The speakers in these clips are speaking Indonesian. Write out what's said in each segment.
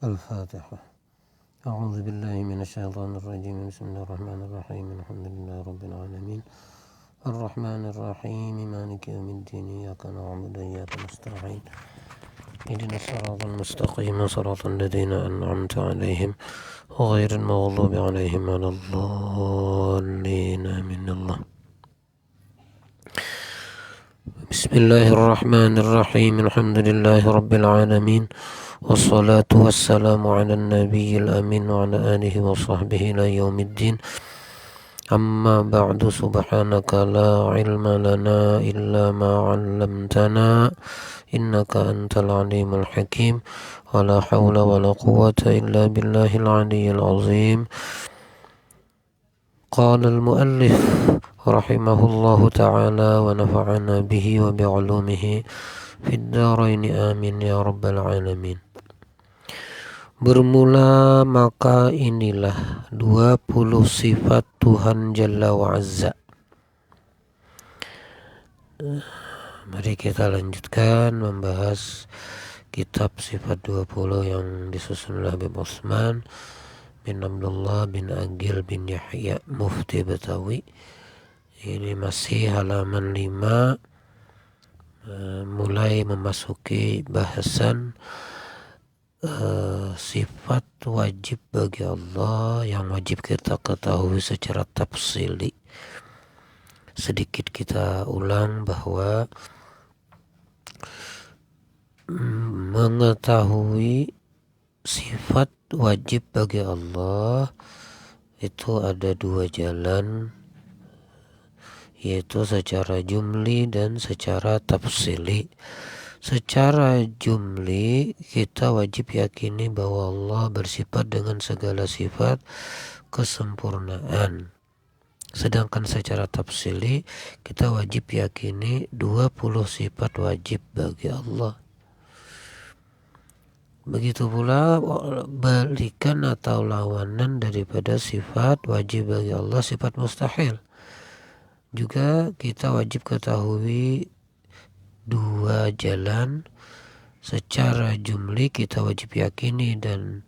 الفاتحة. أعوذ بالله من الشيطان الرجيم. بسم الله الرحمن الرحيم. الحمد لله رب العالمين الرحمن الرحيم مالك يوم الدين. إياك نعبد وإياك نستعين. اهدنا الصراط المستقيم صراط الذين أنعمت عليهم غير المغضوب عليهم ولا الضالين. آمين. الله. بسم الله الرحمن الرحيم. الحمد لله رب العالمين والصلاة والسلام على النبي الأمين وعلى آله وصحبه إلى يوم الدين. أما بعد. سبحانك لا علم لنا إلا ما علمتنا إنك أنت العليم الحكيم. ولا حول ولا قوة إلا بالله العلي العظيم. قال المؤلف رحمه الله تعالى ونفعنا به وبعلومه في الدارين آمين يا رب العالمين. Bermula maka inilah 20 sifat Tuhan Jalla wa Azza. Mari kita lanjutkan membahas kitab sifat 20 yang disusun oleh Habib Utsman bin Abdullah bin Agil bin Yahya Mufti Betawi. Ini masih halaman 5, mulai memasuki bahasan sifat wajib bagi Allah yang wajib kita ketahui secara tafsili. Sedikit kita ulang bahwa mengetahui sifat wajib bagi Allah itu ada 2 jalan, yaitu secara jumli dan secara tafsili. Secara jumli kita wajib yakini bahwa Allah bersifat dengan segala sifat kesempurnaan. Sedangkan secara tafsili kita wajib yakini 20 sifat wajib bagi Allah. Begitu pula balikan atau lawanan daripada sifat wajib bagi Allah, sifat mustahil. Juga kita wajib ketahui 2 jalan. Secara jumli kita wajib yakini dan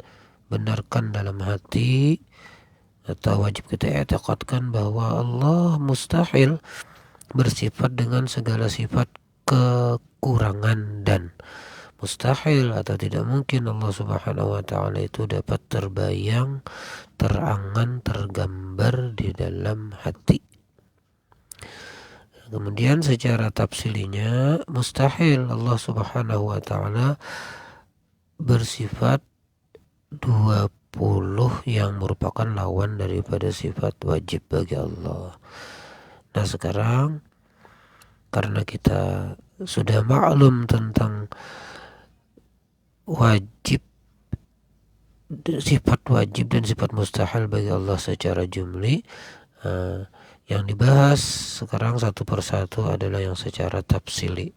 benarkan dalam hati atau wajib kita i'tiqadkan bahwa Allah mustahil bersifat dengan segala sifat kekurangan, dan mustahil atau tidak mungkin Allah Subhanahu wa ta'ala itu dapat terbayang, terangan, tergambar di dalam hati. Kemudian secara tafsilinya mustahil Allah Subhanahu wa ta'ala bersifat 20 yang merupakan lawan daripada sifat wajib bagi Allah. Nah, sekarang karena kita sudah maklum tentang wajib, sifat wajib dan sifat mustahil bagi Allah secara jumli, yang dibahas sekarang satu persatu adalah yang secara tafsili.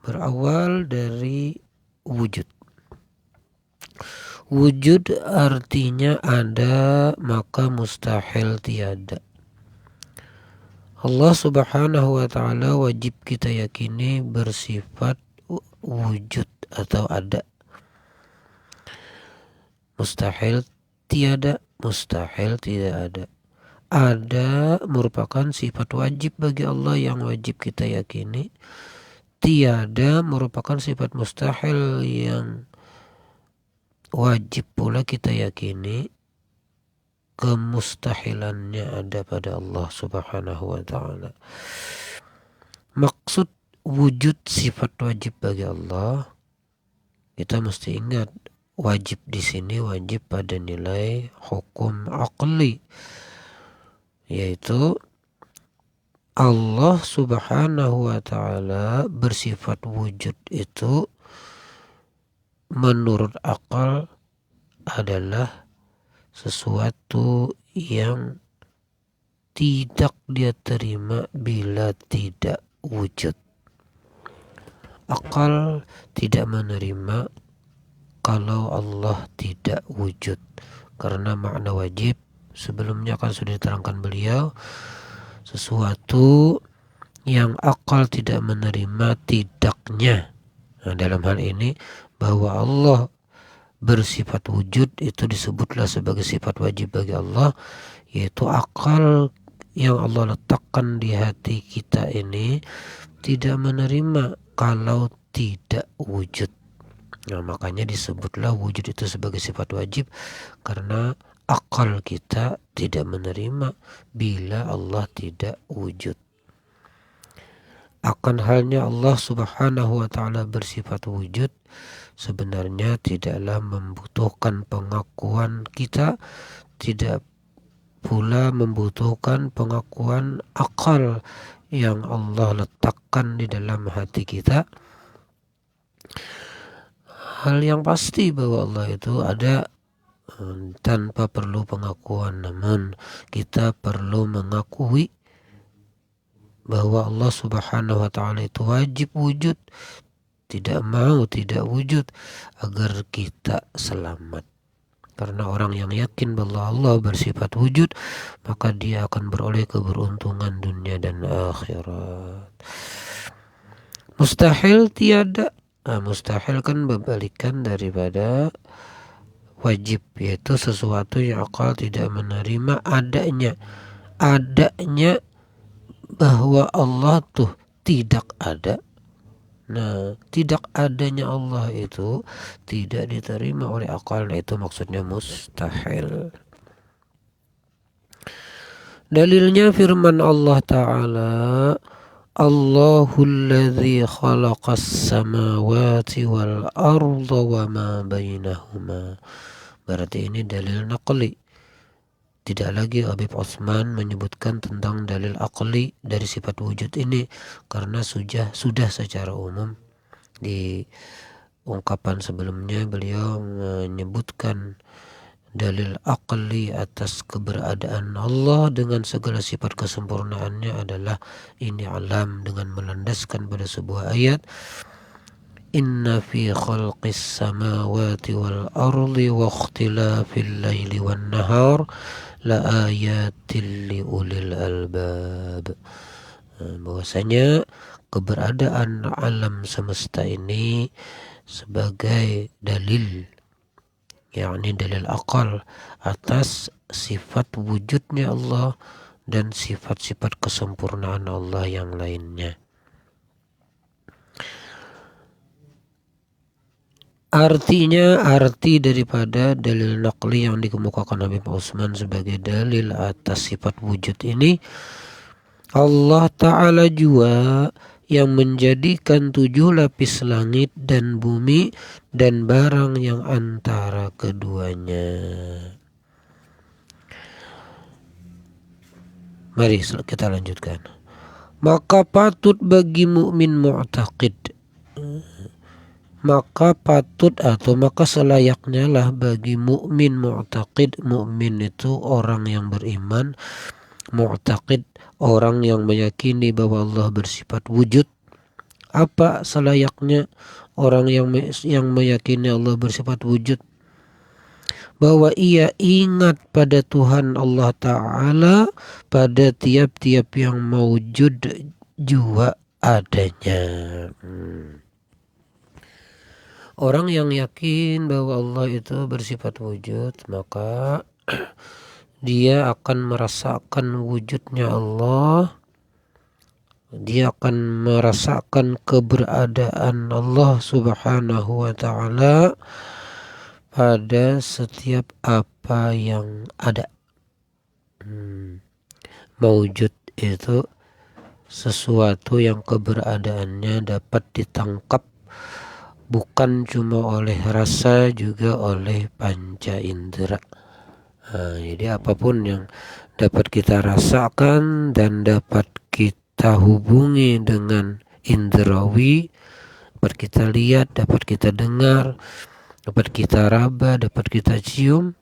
Berawal dari wujud. Wujud artinya ada, maka mustahil tiada. Allah Subhanahu wa ta'ala wajib kita yakini bersifat wujud atau ada. Mustahil tiada, mustahil tidak ada. Ada merupakan sifat wajib bagi Allah yang wajib kita yakini. Tiada merupakan sifat mustahil yang wajib pula kita yakini kemustahilannya ada pada Allah Subhanahu wa ta'ala. Maksud wujud sifat wajib bagi Allah, kita mesti ingat wajib di sini wajib pada nilai hukum aqli, yaitu Allah Subhanahu wa ta'ala bersifat wujud itu menurut akal adalah sesuatu yang tidak dia terima bila tidak wujud. Akal tidak menerima kalau Allah tidak wujud, karena makna wajib sebelumnya kan sudah diterangkan beliau, sesuatu yang akal tidak menerima tidaknya. Nah, dalam hal ini bahwa Allah bersifat wujud itu disebutlah sebagai sifat wajib bagi Allah, yaitu akal yang Allah letakkan di hati kita ini tidak menerima kalau tidak wujud. Nah, makanya disebutlah wujud itu sebagai sifat wajib, karena akal kita tidak menerima bila Allah tidak wujud. Akan halnya Allah Subhanahu wa ta'ala bersifat wujud sebenarnya tidaklah membutuhkan pengakuan kita, tidak pula membutuhkan pengakuan akal yang Allah letakkan di dalam hati kita. Hal yang pasti bahwa Allah itu ada tanpa perlu pengakuan, namun kita perlu mengakui bahwa Allah Subhanahu wa ta'ala itu wajib wujud, tidak mau tidak wujud agar kita selamat. Karena orang yang yakin bahwa Allah bersifat wujud, maka dia akan beroleh keberuntungan dunia dan akhirat. Mustahil tiada. Mustahil kan berbalikan daripada wajib, yaitu sesuatu yang akal tidak menerima adanya. Adanya bahwa Allah tuh tidak ada. Nah, tidak adanya Allah itu tidak diterima oleh akal. Nah, itu maksudnya mustahil. Dalilnya firman Allah Ta'ala, Allahul ladzi khalaqas samawati wal arda wa ma bainahuma. Berarti ini dalil naqli. Tidak lagi Habib Utsman menyebutkan tentang dalil aqli dari sifat wujud ini, karena sudah secara umum di ungkapan sebelumnya beliau menyebutkan dalil aqli atas keberadaan Allah dengan segala sifat kesempurnaannya adalah ini alam, dengan melandaskan pada sebuah ayat, Inna fi khalqis samawati wal ardi wa ikhtilafil laili wan nahar la ayatil li ulil albab. Bahwasanya keberadaan alam semesta ini sebagai dalil, yakni dalil akal atas sifat wujudnya Allah dan sifat-sifat kesempurnaan Allah yang lainnya. Artinya, arti daripada dalil naqli yang dikemukakan Habib Utsman sebagai dalil atas sifat wujud ini, Allah Ta'ala juga yang menjadikan 7 lapis langit dan bumi dan barang yang antara keduanya. Mari kita lanjutkan. Maka patut bagi mukmin mu'taqid, maka patut atau maka selayaknya lah bagi mukmin mu'taqid. Mukmin itu orang yang beriman, mu'taqid orang yang meyakini bahwa Allah bersifat wujud. Apa selayaknya orang yang meyakini Allah bersifat wujud? Bahwa ia ingat pada Tuhan Allah Ta'ala pada tiap-tiap yang mawjud juga adanya. Orang yang yakin bahwa Allah itu bersifat wujud, maka dia akan merasakan wujudnya Allah. Dia akan merasakan keberadaan Allah Subhanahu wa Ta'ala pada setiap apa yang ada. Mawjud itu sesuatu yang keberadaannya dapat ditangkap bukan cuma oleh rasa, juga oleh panca indera. Jadi apapun yang dapat kita rasakan dan dapat kita hubungi dengan indrawi, dapat kita lihat, dapat kita dengar, dapat kita raba, dapat kita cium.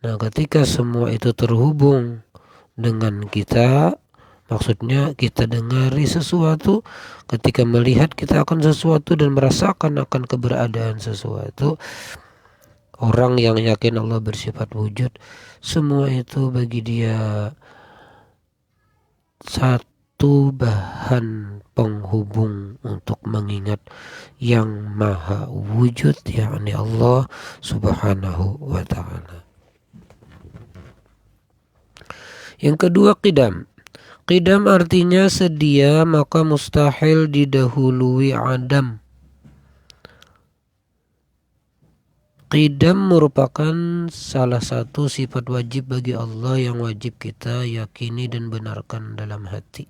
Nah, ketika semua itu terhubung dengan kita, maksudnya kita dengari sesuatu, ketika melihat kita akan sesuatu dan merasakan akan keberadaan sesuatu. Orang yang yakin Allah bersifat wujud, semua itu bagi dia satu satu bahan penghubung untuk mengingat yang maha wujud, yakni Allah subhanahu wa ta'ala. Yang kedua, qidam. Qidam artinya sedia, maka mustahil didahului adam. Qidam merupakan salah satu sifat wajib bagi Allah yang wajib kita yakini dan benarkan dalam hati.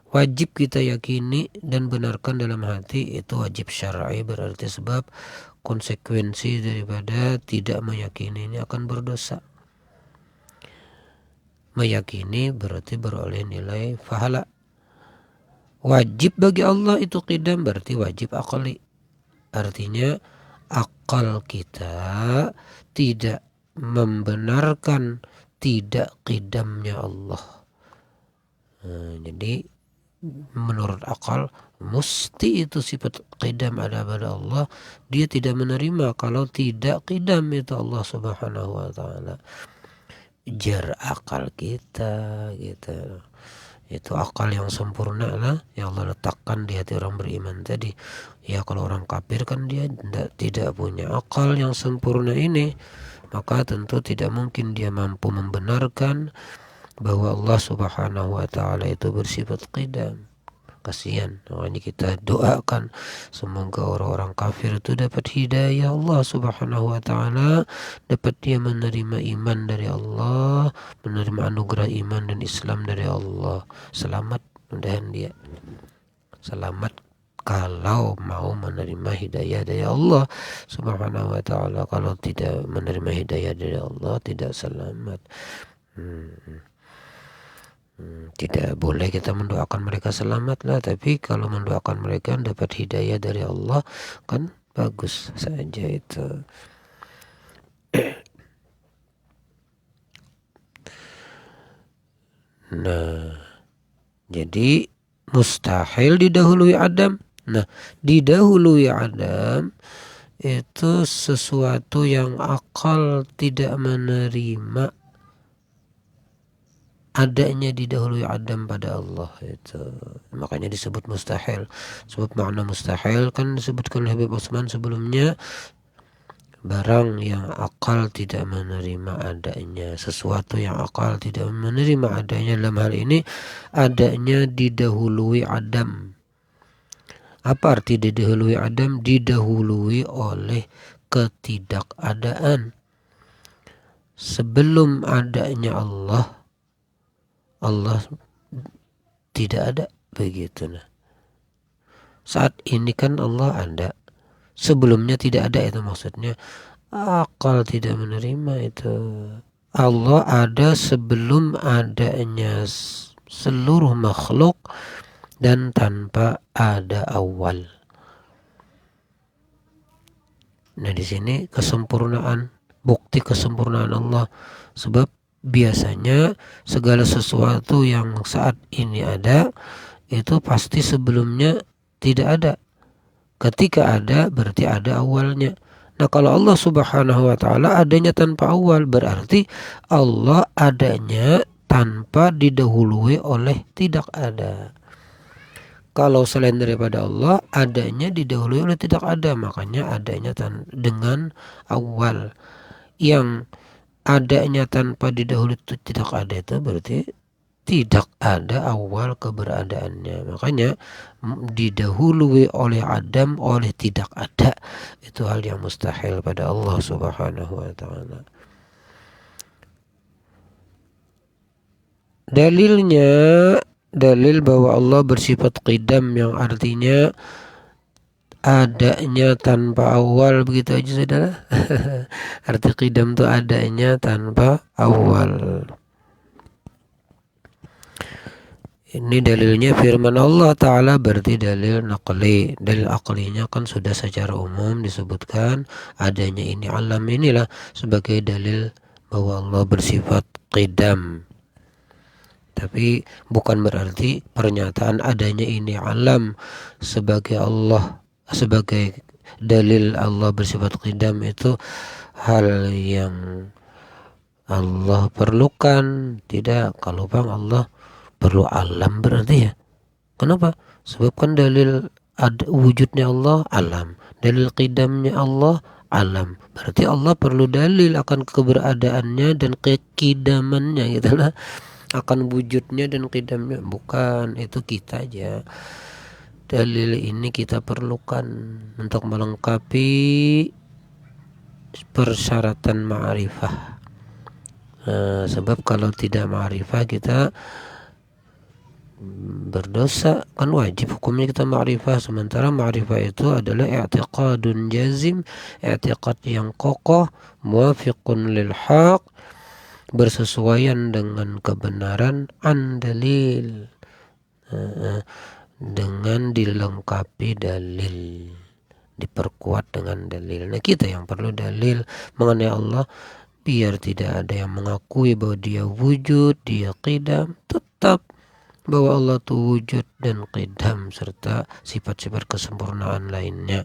Wajib kita yakini dan benarkan dalam hati itu wajib syar'i, berarti sebab konsekuensi daripada tidak meyakini ini akan berdosa. Meyakini berarti beroleh nilai pahala. Wajib bagi Allah itu qidam, berarti wajib akali. Artinya akal kita tidak membenarkan tidak qidamnya Allah. Jadi menurut akal mesti itu sifat qidam ada pada Allah. Dia tidak menerima kalau tidak qidam itu Allah subhanahu wa ta'ala. Jar akal kita gitu. Itu akal yang sempurna lah yang Allah letakkan di hati orang beriman tadi. Ya kalau orang kafir kan dia tidak punya akal yang sempurna ini, maka tentu tidak mungkin dia mampu membenarkan bahwa Allah subhanahu wa ta'ala itu bersifat qidam. Kasihan, makanya kita doakan semoga orang-orang kafir itu dapat hidayah Allah subhanahu wa ta'ala, dapat dia menerima iman dari Allah, menerima anugerah iman dan Islam dari Allah. Selamat, mudahan dia selamat kalau mau menerima hidayah dari Allah subhanahu wa ta'ala. Kalau tidak menerima hidayah dari Allah, tidak selamat. Tidak boleh kita mendoakan mereka selamat lah, tapi kalau mendoakan mereka dapat hidayah dari Allah kan bagus saja itu. Nah, jadi mustahil didahului adam. Nah, didahului adam itu sesuatu yang akal tidak menerima adanya didahului adam pada Allah itu. Makanya disebut mustahil. Sebab makna mustahil kan disebutkan oleh Habib Utsman sebelumnya, barang yang akal tidak menerima adanya, sesuatu yang akal tidak menerima adanya. Dalam hal ini adanya didahului adam. Apa arti didahului adam? Didahului oleh ketidakadaan. Sebelum adanya Allah tidak ada, begitu. Nah, saat ini kan Allah ada, sebelumnya tidak ada, itu maksudnya akal tidak menerima itu. Allah ada sebelum adanya seluruh makhluk dan tanpa ada awal. Nah, di sini kesempurnaan, bukti kesempurnaan Allah. Sebab biasanya segala sesuatu yang saat ini ada itu pasti sebelumnya tidak ada. Ketika ada berarti ada awalnya. Nah, kalau Allah subhanahu wa ta'ala adanya tanpa awal, berarti Allah adanya tanpa didahului oleh tidak ada. Kalau selain daripada Allah adanya didahului oleh tidak ada, makanya adanya dengan awal. Yang adanya tanpa didahului itu tidak ada, itu berarti tidak ada awal keberadaannya. Makanya didahului oleh adam oleh tidak ada, itu hal yang mustahil pada Allah subhanahu wa ta'ala. Dalilnya dalil bahwa Allah bersifat qidam yang artinya adanya tanpa awal, begitu aja saudara. Arti qidam itu adanya tanpa awal. Ini dalilnya firman Allah Ta'ala, berarti dalil naqli. Dalil aqlinya kan sudah secara umum disebutkan, adanya ini alam inilah sebagai dalil bahwa Allah bersifat qidam. Tapi bukan berarti pernyataan adanya ini alam sebagai Allah, sebagai dalil Allah bersifat qidam itu hal yang Allah perlukan. Tidak, kalau bang Allah perlu alam berarti ya. Kenapa? Sebab kan dalil wujudnya Allah alam, dalil qidamnya Allah alam. Berarti Allah perlu dalil akan keberadaannya dan kekidamannya gitu lah. Akan wujudnya dan qidamnya. Bukan, itu kita aja. Dalil ini kita perlukan untuk melengkapi persyaratan ma'rifah. Sebab kalau tidak ma'rifah kita berdosa, kan wajib hukumnya kita ma'rifah. Sementara ma'rifah itu adalah i'tiqadun jazim, i'tiqad yang kokoh, muwafiqun lil haq, bersesuaian dengan kebenaran, an dalil, dengan dilengkapi dalil, diperkuat dengan dalil. Nah, kita yang perlu dalil mengenai Allah, biar tidak ada yang mengakui bahwa dia wujud, dia qidam, tetap bahwa Allah itu wujud dan qidam serta sifat-sifat kesempurnaan lainnya.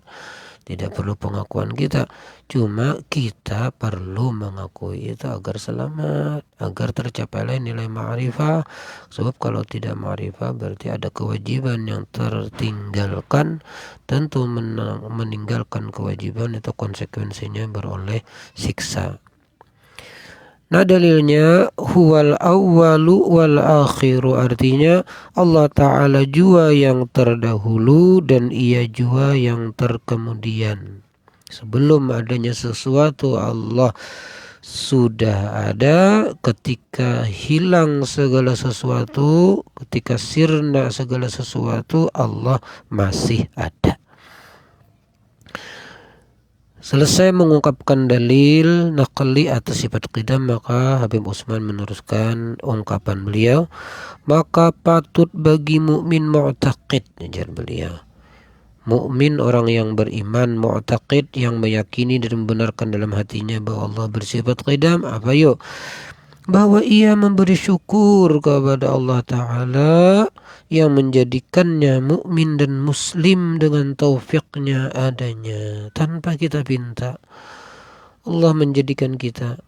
Tidak perlu pengakuan kita, cuma kita perlu mengakui itu agar selamat, agar tercapailah nilai ma'rifah. Sebab kalau tidak ma'rifah berarti ada kewajiban yang tertinggalkan. Tentu meninggalkan kewajiban itu konsekuensinya beroleh siksa. Nah, dalilnya huwal awwalu wal akhiru, artinya Allah Ta'ala jua yang terdahulu dan ia jua yang terkemudian. Sebelum adanya sesuatu Allah sudah ada. Ketika hilang segala sesuatu, ketika sirna segala sesuatu, Allah masih ada. Selesai mengungkapkan dalil naqli atas sifat qidam, maka Habib Utsman meneruskan ungkapan beliau, maka patut bagi mukmin mu'taqid, ajar beliau. Mukmin orang yang beriman, mu'taqid yang meyakini dan membenarkan dalam hatinya bahwa Allah bersifat qidam. Apa yuk? Bahwa ia memberi syukur kepada Allah Ta'ala yang menjadikannya mukmin dan muslim dengan taufiknya adanya, tanpa kita pinta. Allah menjadikan kita,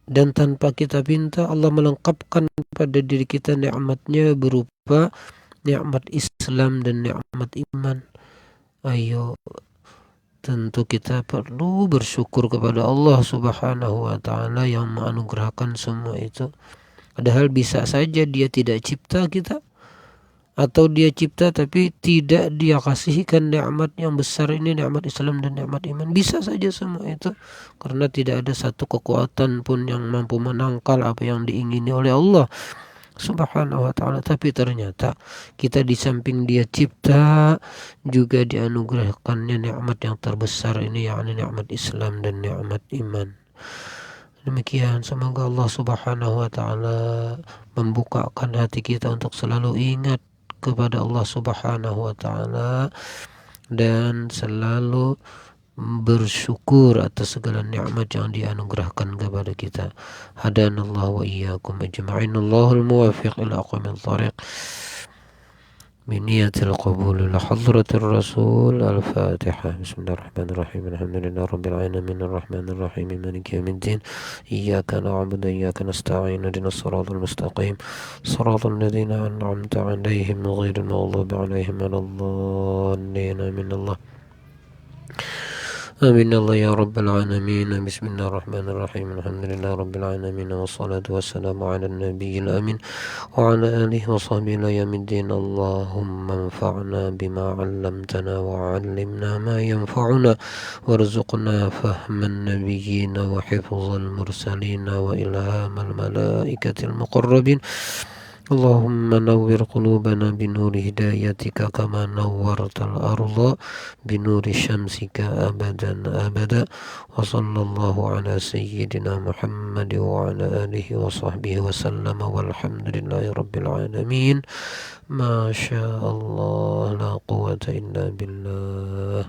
dan tanpa kita pinta Allah melengkapkan pada diri kita nikmatnya berupa nikmat Islam dan nikmat iman. Ayo, tentu kita perlu bersyukur kepada Allah Subhanahu wa Ta'ala yang menganugerahkan semua itu. Padahal bisa saja dia tidak cipta kita, atau dia cipta tapi tidak dia kasihkan nikmat yang besar ini, nikmat Islam dan nikmat iman. Bisa saja semua itu, karena tidak ada satu kekuatan pun yang mampu menangkal apa yang diingini oleh Allah Subhanahu wa Ta'ala. Tapi ternyata kita di samping dia cipta juga dianugerahkannya nikmat yang terbesar ini, yakni nikmat Islam dan nikmat iman. Demikian, semoga Allah Subhanahu wa Ta'ala membukakan hati kita untuk selalu ingat kepada Allah Subhanahu wa Ta'ala dan selalu bersyukur atas segala nikmat yang dianugerahkan kepada kita. Hadanallahu wa iyyakum ajma'in. Allahul muwaffiq ila aqwamit thariq. Biniyatil qabul ila hadratir rasul. Al-Fatihah. Bismillahirrahmanirrahim. Alhamdulillahi rabbil alamin arrahmanir rahim maliki yaumiddin. Iyyaka na'budu wa iyyaka nasta'in. Ihdinas siratal mustaqim. Siratal ladzina an'amta 'alaihim ghairil maghdubi 'alaihim waladdallin. Amin. آمين الله يا رب العالمين. بسم الله الرحمن الرحيم. الحمد لله رب العالمين، والصلاة والسلام على النبي الأمين وعلى آله وصحبه إلى يوم الدين. اللهم انفعنا بما علمتنا وعلمنا ما ينفعنا وارزقنا فهم النبيين وحفظ المرسلين وإلهام الملائكة المقربين. اللهم نور قلوبنا بنور هدايتك كما نورت الأرض بنور شمسك أبدا أبدا. وصلى الله على سيدنا محمد وعلى آله وصحبه وسلم، والحمد لله رب العالمين. ما شاء الله، لا قوة إلا بالله.